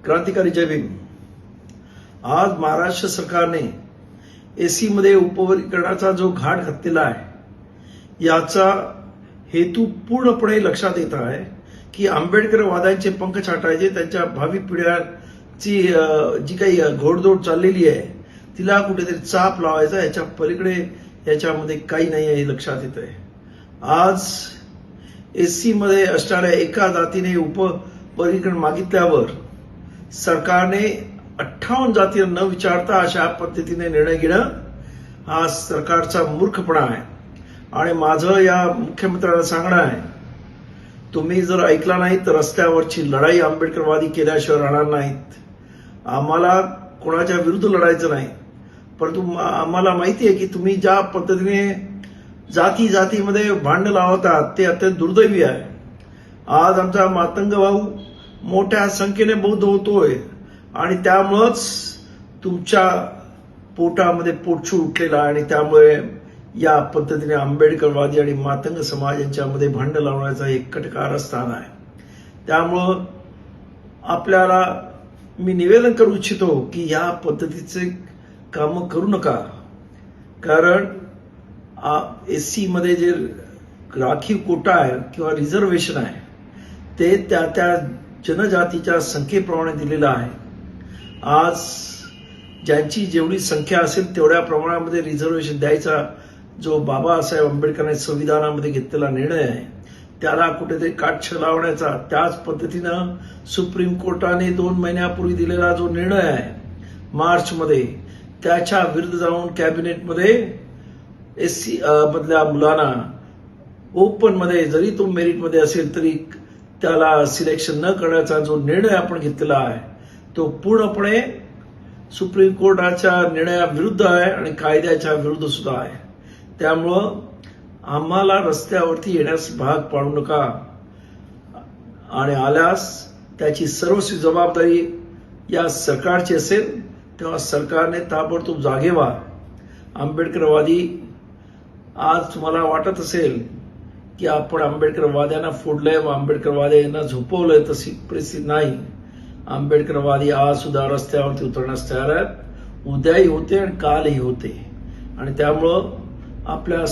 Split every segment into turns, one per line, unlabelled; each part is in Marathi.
क्रांतिकारी जय भीम। आज महाराष्ट्र सरकारने एसी मध्ये उपवर्गीकरणाचा जो घाट घातलेला आहे याचा हेतू पूर्णपणे लक्षात येत आहे की आंबेडकरवाद्यांचे पंख छाटायचे, त्यांच्या भावी पिढ्यांची जी काही घोडदौड चाललेली आहे तिला कुठेतरी चाप लावायचा, याच्या पलीकडे याच्यामध्ये काही नाही आहे हे लक्षात येत आहे। आज एससी मध्ये असणाऱ्या एका जातीने उपवर्गीकरण मागितल्यावर सरकारने 58 जाती न विचारता अशा पद्धतीने निर्णय घेणं हा सरकारचा मूर्खपणा आहे। आणि माझं या मुख्यमंत्र्यांना सांगणं आहे, तुम्ही जर ऐकला नाही तर रस्त्यावरची लढाई आंबेडकरवादी केल्याशिवाय राहणार नाहीत। आम्हाला कोणाच्या विरुद्ध लढायचं नाही, परंतु आम्हाला माहिती आहे की तुम्ही ज्या पद्धतीने जातीमध्ये भांडण लावतात ते अत्यंत दुर्दैवी आहे। आज आमचा मातंग भाऊ मोठ्या संख्येने बौद्ध होतोय आणि त्यामुळेच तुमच्या पोटामध्ये पोटछू उठलेला आहे आणि त्यामुळे या पद्धतीने आंबेडकरवादी आणि मातंग समाज यांच्यामध्ये भांडण लावण्याचा एक कारस्थान आहे। त्यामुळं आपल्याला मी निवेदन करू इच्छितो की या पद्धतीचे काम करू नका, कारण एससी मध्ये जे राखीव कोटा आहे किंवा रिझर्वेशन आहे ते त्या जनजातीच्या संख्येप्रमाणे दिलेलं आहे। आज ज्यांची जेवढी संख्या असेल तेवढ्या प्रमाणामध्ये रिझर्वेशन द्यायचा जो बाबासाहेब आंबेडकरांनी संविधानामध्ये घेतलेला निर्णय आहे त्याला कुठेतरी काटछळ लावण्याचा, त्याच पद्धतीनं सुप्रीम कोर्टाने 2 महिन्यापूर्वी दिलेला जो निर्णय आहे मार्चमध्ये, त्याच्या विरुद्ध जाऊन कॅबिनेटमध्ये एससी मधल्या मुलांना ओपन मध्ये जरी तो मेरिटमध्ये असेल तरी त्याला सिलेक्शन न करण्याचा जो निर्णय आपण घेतलेला आहे तो पूर्णपणे सुप्रीम कोर्टाच्या निर्णयाविरुद्ध आहे आणि कायद्याच्या विरुद्ध सुद्धा आहे। त्यामुळं आम्हाला रस्त्यावरती येण्यास भाग पाडू नका आणि आल्यास त्याची सर्वस्वी जबाबदारी या सरकारची असेल, तेव्हा सरकारने ताबडतोब जागे व्हा। आंबेडकरवादी आज तुम्हाला वाटत असेल की आपण आंबेडकरवाद्यांना फोडलंय व आंबेडकरवाद्यांना झोपवलंय, तशी परिस्थिती नाही। आंबेडकरवादी आज सुद्धा रस्त्यावरती उतरण्यास तयार आहेत, उद्याही होते आणि कालही होते। आणि त्यामुळं आपल्या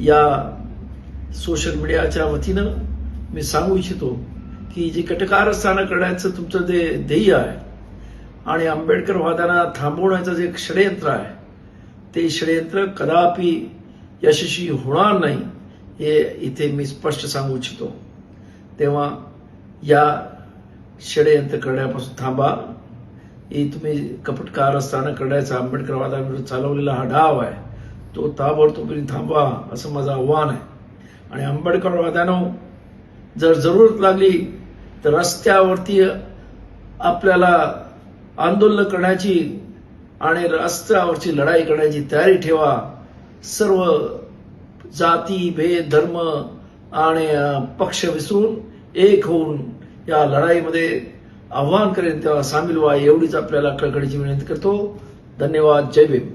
या सोशल मीडियाच्या वतीनं मी सांगू इच्छितो की जे कटकारस्थान करण्याचं तुमचं जे ध्येय आहे आणि आंबेडकरवाद्यांना थांबवण्याचं जे षडयंत्र आहे ते षडयंत्र कदापि यशस्वी होणार नाही हे इथे मी स्पष्ट सांगू इच्छितो। तेव्हा या षडयंत्र करण्यापासून थांबा। हे तुम्ही कपटकारस्थान करण्याचा आंबेडकरवादाविरुद्ध चालवलेला हा डाव आहे तो ताबडतोब थांबवा असं माझं आव्हान आहे। आणि आंबेडकरवाद्यांनो, जर जरूरत लागली तर रस्त्यावरती आपल्याला आंदोलन करण्याची आणि रस्त्यावरची लढाई करण्याची तयारी ठेवा। सर्व जाती, भेद, धर्म आणि पक्ष विसरून एक होऊन या लढाईमध्ये आव्हान करेन तेव्हा सामील व्हा, एवढीच आपल्याला कळकळीची विनंती करतो। धन्यवाद। जय भीम।